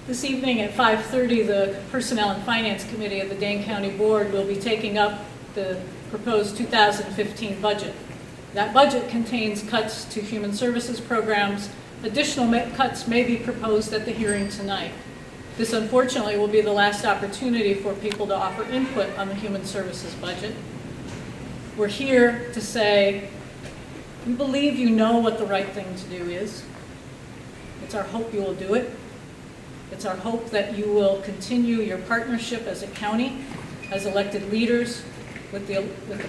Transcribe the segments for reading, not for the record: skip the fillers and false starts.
This evening at 5:30, the Personnel and Finance Committee of the Dane County Board will be taking up the proposed 2015 budget. That budget contains cuts to human services programs. Additional cuts may be proposed at the hearing tonight. This, unfortunately, will be the last opportunity for people to offer input on the human services budget. We're here to say, we believe you know what the right thing to do is. It's our hope you will do it. It's our hope that you will continue your partnership as a county, as elected leaders, with the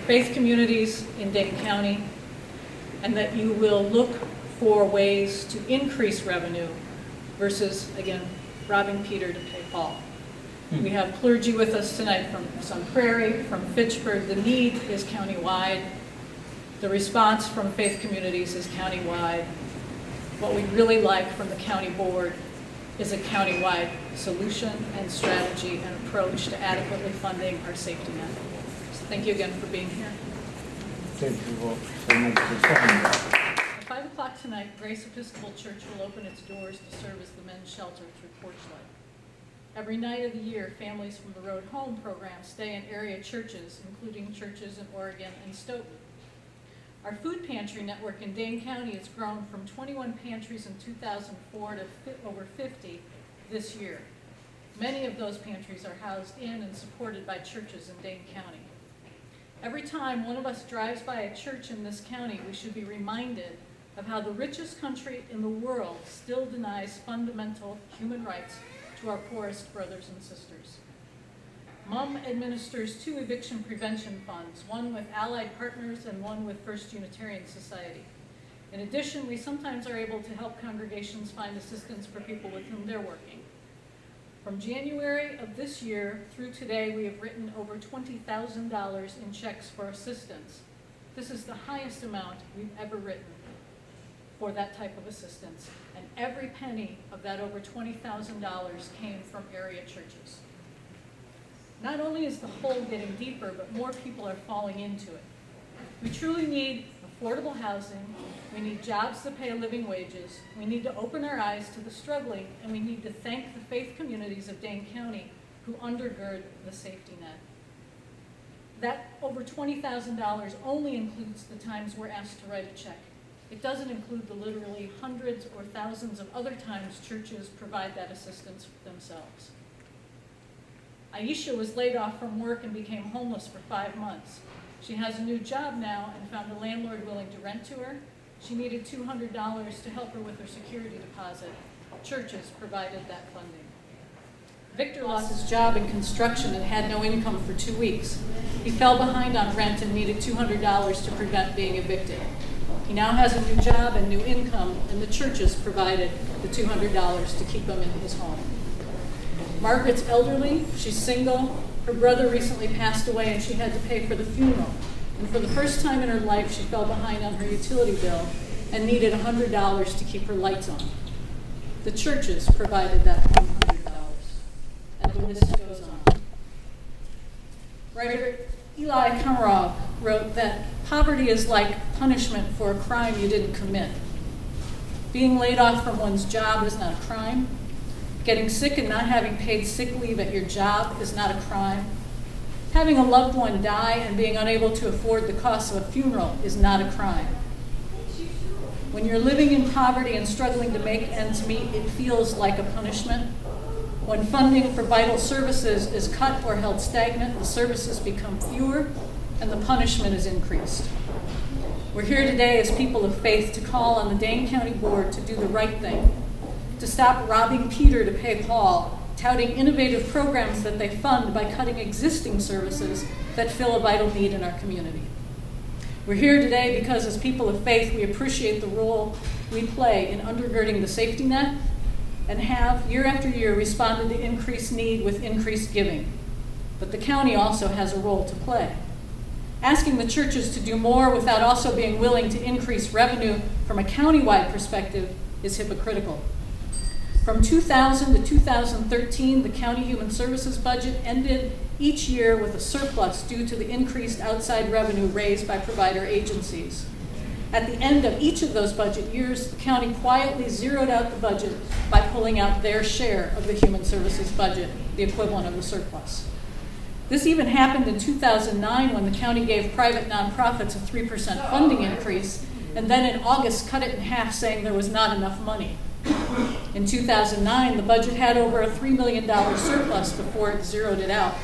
faith communities in Dane County, and that you will look for ways to increase revenue versus, again, robbing Peter to pay Paul. We have clergy with us tonight from Sun Prairie, from Fitchburg. The need is countywide. The response from faith communities is countywide. What we'd really like from the county board is a countywide solution and strategy and approach to adequately funding our safety net. So thank you again for being here. Thank you all so much for coming. At 5 o'clock tonight, Grace Episcopal Church will open its doors to serve as the men's shelter through Porch Light. Every night of the year, families from the Road Home program stay in area churches, including churches in Oregon and Stoughton. Our food pantry network in Dane County has grown from 21 pantries in 2004 to over 50 this year. Many of those pantries are housed in and supported by churches in Dane County. Every time one of us drives by a church in this county, we should be reminded of how the richest country in the world still denies fundamental human rights to our poorest brothers and sisters. MUM administers 2 eviction prevention funds, one with Allied Partners and one with First Unitarian Society. In addition, we sometimes are able to help congregations find assistance for people with whom they're working. From January of this year through today, we have written over $20,000 in checks for assistance. This is the highest amount we've ever written for that type of assistance, and every penny of that over $20,000 came from area churches. Not only is the hole getting deeper, but more people are falling into it. We truly need affordable housing. We need jobs that pay living wages. We need to open our eyes to the struggling, and we need to thank the faith communities of Dane County who undergird the safety net. That over $20,000 only includes the times we're asked to write a check. It doesn't include the literally hundreds or thousands of other times churches provide that assistance themselves. Aisha was laid off from work and became homeless for 5 months. She has a new job now and found a landlord willing to rent to her. She needed $200 to help her with her security deposit. Churches provided that funding. Victor lost his job in construction and had no income for 2 weeks. He fell behind on rent and needed $200 to prevent being evicted. He now has a new job and new income, and the churches provided the $200 to keep him in his home. Margaret's elderly, she's single, her brother recently passed away and she had to pay for the funeral. And for the first time in her life, she fell behind on her utility bill and needed $100 to keep her lights on. The churches provided that $100, and the list goes on. Writer Eli Kamarov wrote that poverty is like punishment for a crime you didn't commit. Being laid off from one's job is not a crime. Getting sick and not having paid sick leave at your job is not a crime. Having a loved one die and being unable to afford the cost of a funeral is not a crime. When you're living in poverty and struggling to make ends meet, it feels like a punishment. When funding for vital services is cut or held stagnant, the services become fewer and the punishment is increased. We're here today as people of faith to call on the Dane County Board to do the right thing, to stop robbing Peter to pay Paul, touting innovative programs that they fund by cutting existing services that fill a vital need in our community. We're here today because as people of faith, we appreciate the role we play in undergirding the safety net and have, year after year, responded to increased need with increased giving. But the county also has a role to play. Asking the churches to do more without also being willing to increase revenue from a countywide perspective is hypocritical. From 2000 to 2013, the county human services budget ended each year with a surplus due to the increased outside revenue raised by provider agencies. At the end of each of those budget years, the county quietly zeroed out the budget by pulling out their share of the human services budget, the equivalent of the surplus. This even happened in 2009 when the county gave private nonprofits a 3% funding increase, and then in August cut it in half, saying there was not enough money. In 2009, the budget had over a $3 million surplus before it zeroed it out.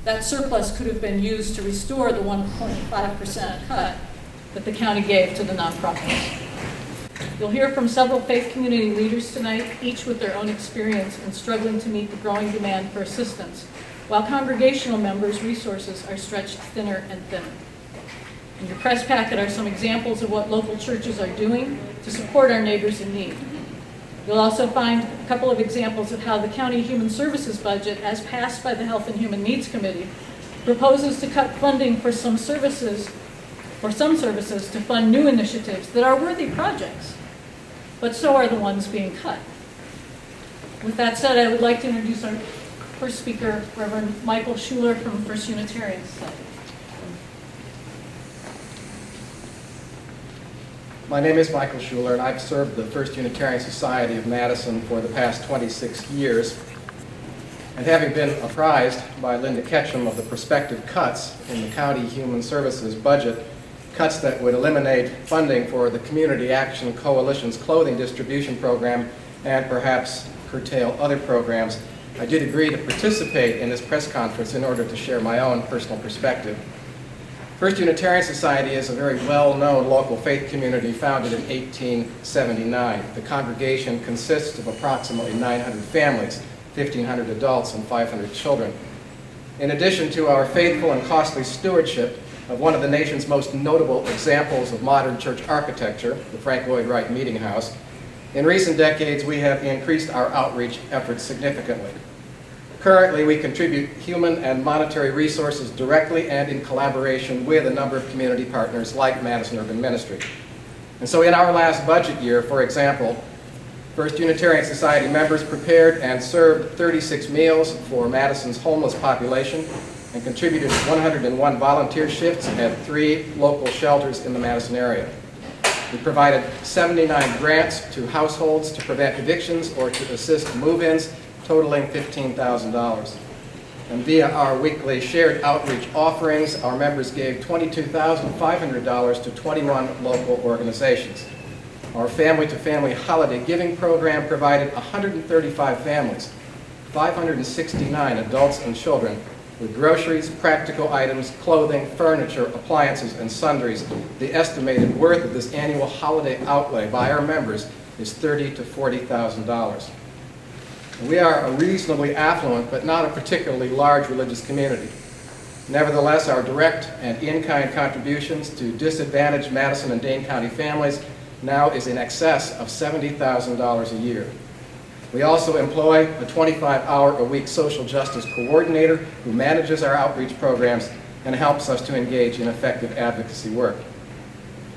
That surplus could have been used to restore the 1.5% cut that the county gave to the nonprofits. You'll hear from several faith community leaders tonight, each with their own experience in struggling to meet the growing demand for assistance, while congregational members' resources are stretched thinner and thinner. In your press packet are some examples of what local churches are doing to support our neighbors in need. You'll also find a couple of examples of how the county human services budget, as passed by the Health and Human Needs Committee, proposes to cut funding for some services to fund new initiatives that are worthy projects, but so are the ones being cut. With that said, I would like to introduce our first speaker, Reverend Michael Schuler from First Unitarian Society. My name is Michael Schuler, and I've served the First Unitarian Society of Madison for the past 26 years. And having been apprised by Linda KETCHAM of the prospective cuts in the county human services budget, cuts that would eliminate funding for the Community Action Coalition's clothing distribution program and perhaps curtail other programs, I did agree to participate in this press conference in order to share my own personal perspective. First Unitarian Society is a very well-known local faith community founded in 1879. The congregation consists of approximately 900 families, 1,500 adults, and 500 children. In addition to our faithful and costly stewardship of one of the nation's most notable examples of modern church architecture, the Frank Lloyd Wright Meeting House, in recent decades we have increased our outreach efforts significantly. Currently, we contribute human and monetary resources directly and in collaboration with a number of community partners like Madison Urban Ministry. And so in our last budget year, for example, First Unitarian Society members prepared and served 36 meals for Madison's homeless population and contributed 101 volunteer shifts at 3 local shelters in the Madison area. We provided 79 grants to households to prevent evictions or to assist move-ins, totaling $15,000. And via our weekly shared outreach offerings, our members gave $22,500 to 21 local organizations. Our family-to-family holiday giving program provided 135 families, 569 adults and children, with groceries, practical items, clothing, furniture, appliances, and sundries. The estimated worth of this annual holiday outlay by our members is $30,000 to $40,000. We are a reasonably affluent, but not a particularly large religious community. Nevertheless, our direct and in-kind contributions to disadvantaged Madison and Dane County families now is in excess of $70,000 a year. We also employ a 25-hour-a-week social justice coordinator who manages our outreach programs and helps us to engage in effective advocacy work.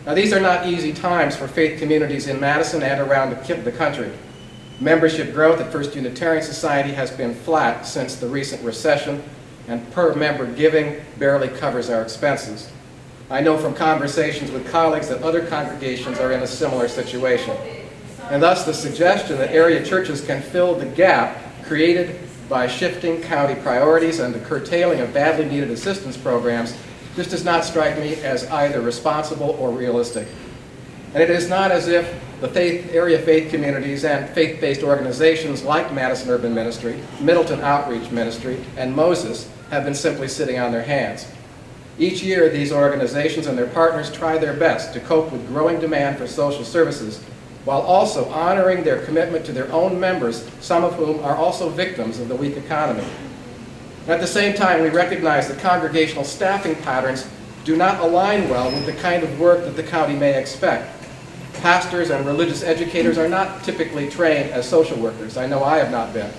Now, these are not easy times for faith communities in Madison and around the country. Membership growth at First Unitarian Society has been flat since the recent recession, and per-member giving barely covers our expenses. I know from conversations with colleagues that other congregations are in a similar situation. And thus the suggestion that area churches can fill the gap created by shifting county priorities and the curtailing of badly needed assistance programs just does not strike me as either responsible or realistic. And it is not as if the area faith communities and faith-based organizations like Madison Urban Ministry, Middleton Outreach Ministry, and Moses have been simply sitting on their hands. Each year, these organizations and their partners try their best to cope with growing demand for social services while also honoring their commitment to their own members, some of whom are also victims of the weak economy. At the same time, we recognize that congregational staffing patterns do not align well with the kind of work that the county may expect. Pastors and religious educators are not typically trained as social workers. I know I have not been.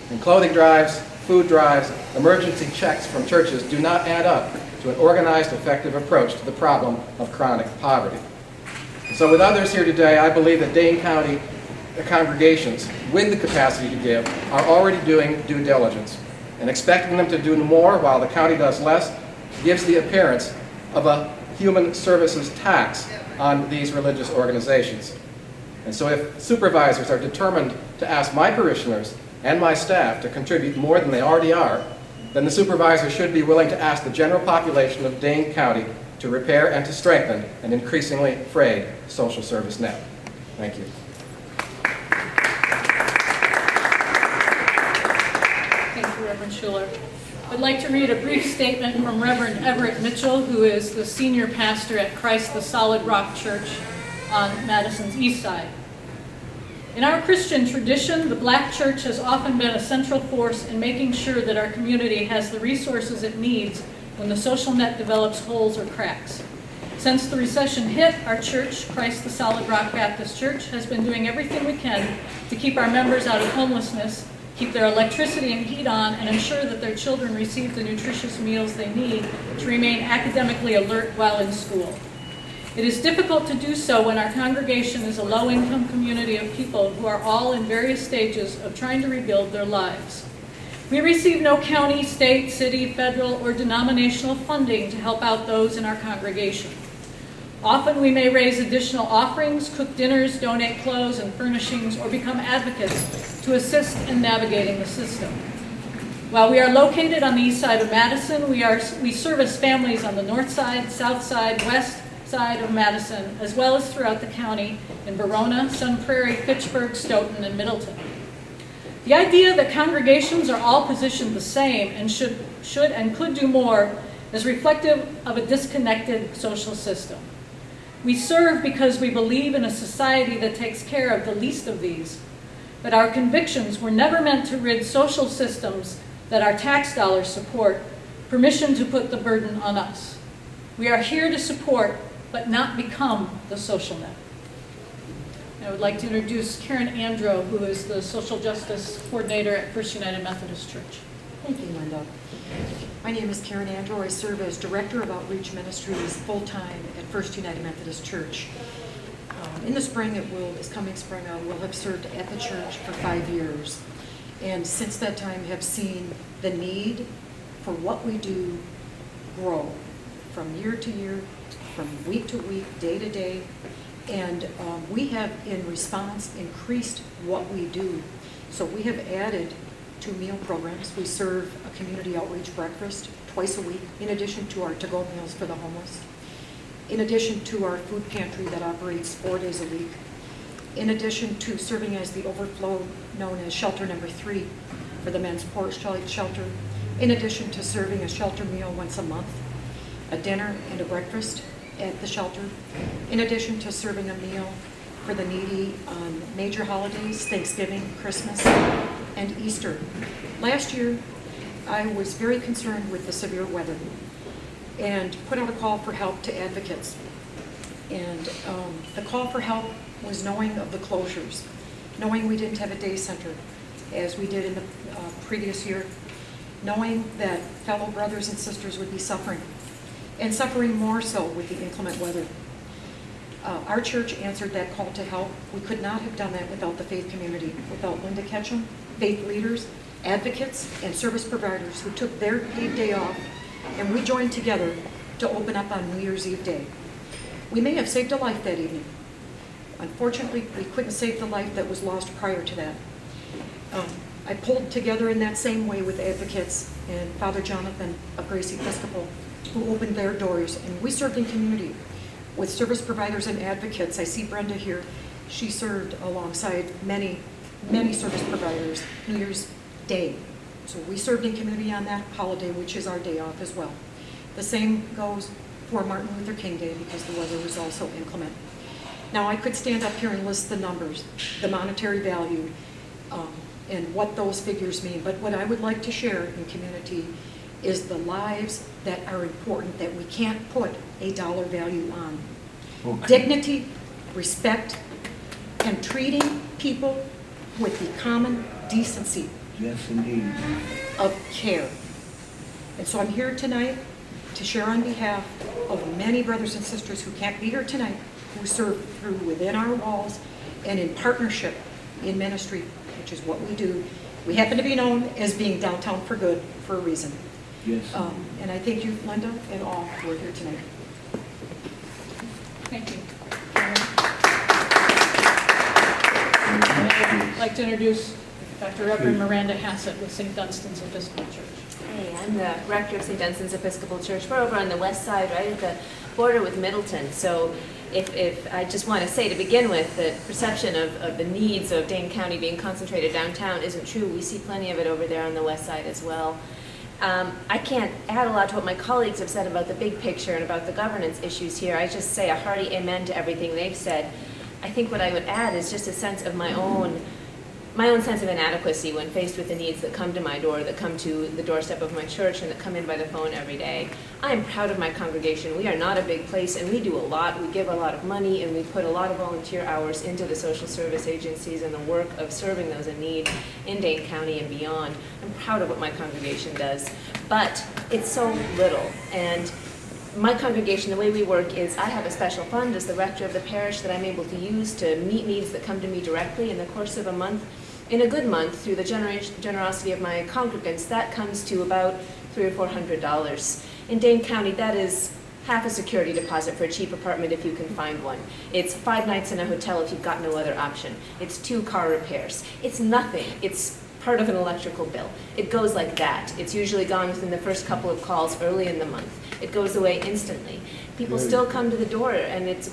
And clothing drives, food drives, emergency checks from churches do not add up to an organized, effective approach to the problem of chronic poverty. So with others here today, I believe that Dane County congregations with the capacity to give are already doing due diligence. And expecting them to do more while the county does less gives the appearance of a human services tax on these religious organizations. And so if supervisors are determined to ask my parishioners and my staff to contribute more than they already are, then the supervisor should be willing to ask the general population of Dane County to repair and to strengthen an increasingly frayed social service net. Thank you. Thank you, Reverend Schuler. I'd like to read a brief statement from Reverend Everett Mitchell, who is the senior pastor at Christ the Solid Rock Church on Madison's east side. In our Christian tradition, the Black church has often been a central force in making sure that our community has the resources it needs when the social net develops holes or cracks. Since the recession hit, our church, Christ the Solid Rock Baptist Church, has been doing everything we can to keep our members out of homelessness, keep their electricity and heat on, and ensure that their children receive the nutritious meals they need to remain academically alert while in school. It is difficult to do so when our congregation is a low-income community of people who are all in various stages of trying to rebuild their lives. We receive no county, state, city, federal, or denominational funding to help out those in our congregation. Often we may raise additional offerings, cook dinners, donate clothes and furnishings, or become advocates to assist in navigating the system. While we are located on the east side of Madison, we service families on the north side, south side, west side of Madison, as well as throughout the county in Verona, Sun Prairie, Fitchburg, Stoughton, and Middleton. The idea that congregations are all positioned the same and should and could do more is reflective of a disconnected social system. We serve because we believe in a society that takes care of the least of these, but our convictions were never meant to rid social systems that our tax dollars support permission to put the burden on us. We are here to support, but not become the social net. I would like to introduce Karen ANDRO, who is the Social Justice Coordinator at First United Methodist Church. Thank you, Linda. My name is Karen ANDRO. I serve as Director of Outreach Ministries full-time at First United Methodist Church. In the spring, this coming spring, I will have served at the church for 5 years. And since that time, have seen the need for what we do grow from year to year, from week to week, day to day. And we have, in response, increased what we do. So we have added 2 meal programs. We serve a community outreach breakfast twice a week, in addition to our to-go meals for the homeless, in addition to our food pantry that operates 4 days a week, in addition to serving as the overflow known as shelter number 3 for the men's porch shelter, in addition to serving a shelter meal once a month, a dinner and a breakfast at the shelter, in addition to serving a meal for the needy on major holidays, Thanksgiving, Christmas, and Easter. Last year, I was very concerned with the severe weather and put out a call for help to advocates. And the call for help was knowing of the closures, knowing we didn't have a day center as we did in the previous year, knowing that fellow brothers and sisters would be suffering, and suffering more so with the inclement weather. Our church answered that call to help. We could not have done that without the faith community, without Linda KETCHAM, faith leaders, advocates, and service providers who took their paid day off, and we joined together to open up on New Year's Eve day. We may have saved a life that evening. Unfortunately, we couldn't save the life that was lost prior to that. I pulled together in that same way with advocates and Father Jonathan of Grace Episcopal, who opened their doors, and we served in community with service providers and advocates. I see Brenda here. She served alongside many, many service providers New Year's Day. So we served in community on that holiday, which is our day off as well. The same goes for Martin Luther King Day because the weather was also inclement. Now I could stand up here and list the numbers, the monetary value, and what those figures mean, but what I would like to share in community is the lives that are important that we can't put a dollar value on. Okay. Dignity, respect, and treating people with the common decency, yes, indeed, of care. And so I'm here tonight to share on behalf of many brothers and sisters who can't be here tonight, who serve through within our walls and in partnership in ministry, which is what we do. We happen to be known as being downtown for good for a reason. Yes. And I thank you, Linda, and all who are here tonight. Thank you. like to introduce Dr. Reverend Miranda Hassett with St. Dunstan's Episcopal Church. Hey, I'm the rector of St. Dunstan's Episcopal Church. We're over on the west side, right at the border with Middleton. So if I just want to say to begin with, the perception of the needs of Dane County being concentrated downtown isn't true. We see plenty of it over there on the west side as well. I can't add a lot to what my colleagues have said about the big picture and about the governance issues here. I just say a hearty amen to everything they've said. I think what I would add is just a sense of my own sense of inadequacy when faced with the needs that come to my door, that come to the doorstep of my church, and that come in by the phone every day. I am proud of my congregation. We are not a big place, and we do a lot. We give a lot of money, and we put a lot of volunteer hours into the social service agencies and the work of serving those in need in Dane County and beyond. I'm proud of what my congregation does, but it's so little. And my congregation, the way we work is I have a special fund as the rector of the parish that I'm able to use to meet needs that come to me directly in the course of a month. In a good month, through the generosity of my congregants, that comes to about $300 or $400. In Dane County, that is half a security deposit for a cheap apartment if you can find one. It's 5 nights in a hotel if you've got no other option. It's 2 car repairs. It's nothing. It's part of an electrical bill. It goes like that. It's usually gone within the first couple of calls early in the month. It goes away instantly. People still come to the door, and it's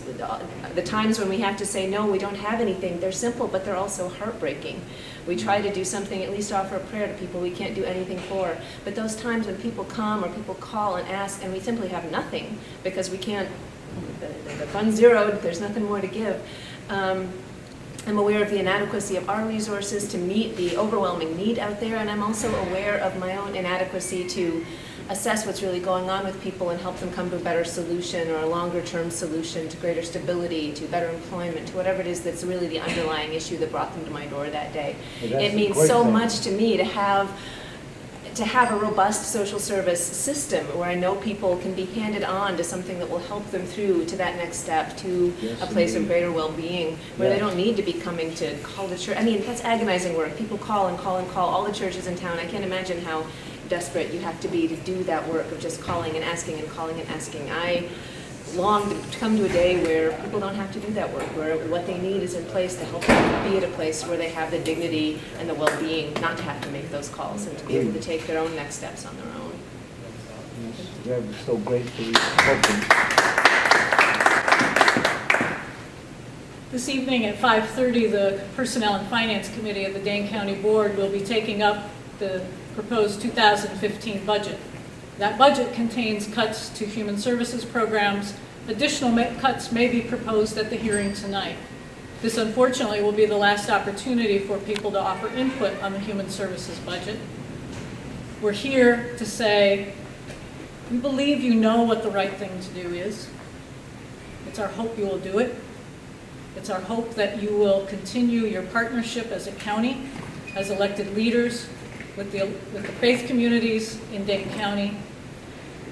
the times when we have to say, no, we don't have anything. They're simple, but they're also heartbreaking. We try to do something, at least offer a prayer to people we can't do anything for. But those times when people come or people call and ask, and we simply have nothing because we can't, the fund's zeroed, there's nothing more to give. I'm aware of the inadequacy of our resources to meet the overwhelming need out there, and I'm also aware of my own inadequacy to assess what's really going on with people and help them come to a better solution or a longer-term solution to greater stability, to better employment, to whatever it is that's really the underlying issue that brought them to my door that day. Well, it means so much to me to have a robust social service system where I know people can be handed on to something that will help them through to that next step, to a place of greater well-being, where they don't need to be coming to call the church. I mean, that's agonizing work. People call and call and call. All the churches in town, I can't imagine how desperate you have to be to do that work of just calling and asking and calling and asking. I long to come to a day where people don't have to do that work, where what they need is in place to help them be at a place where they have the dignity and the well-being not to have to make those calls and to be able to take their own next steps on their own. Yes, we're so gratefully spoken. This evening at 5:30, the Personnel and Finance Committee of the Dane County Board will be taking up the proposed 2015 budget. That budget contains cuts to human services programs. Additional cuts may be proposed at the hearing tonight. This unfortunately will be the last opportunity for people to offer input on the human services budget. We're here to say, we believe you know what the right thing to do is. It's our hope you will do it. It's our hope that you will continue your partnership as a county, as elected leaders, with the faith communities in Dane County,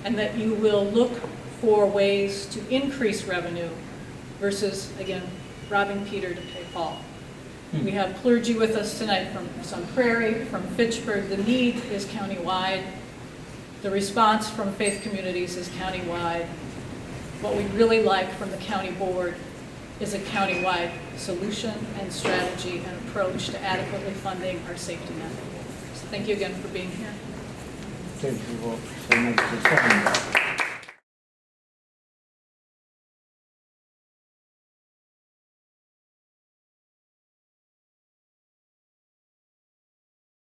and that you will look for ways to increase revenue versus, again, robbing Peter to pay Paul. We have clergy with us tonight from Sun Prairie, from Fitchburg. The need is countywide. The response from faith communities is countywide. What we'd really like from the county board is a countywide solution and strategy and approach to adequately funding our safety net. So thank you again for being here. Thank you all so much for coming.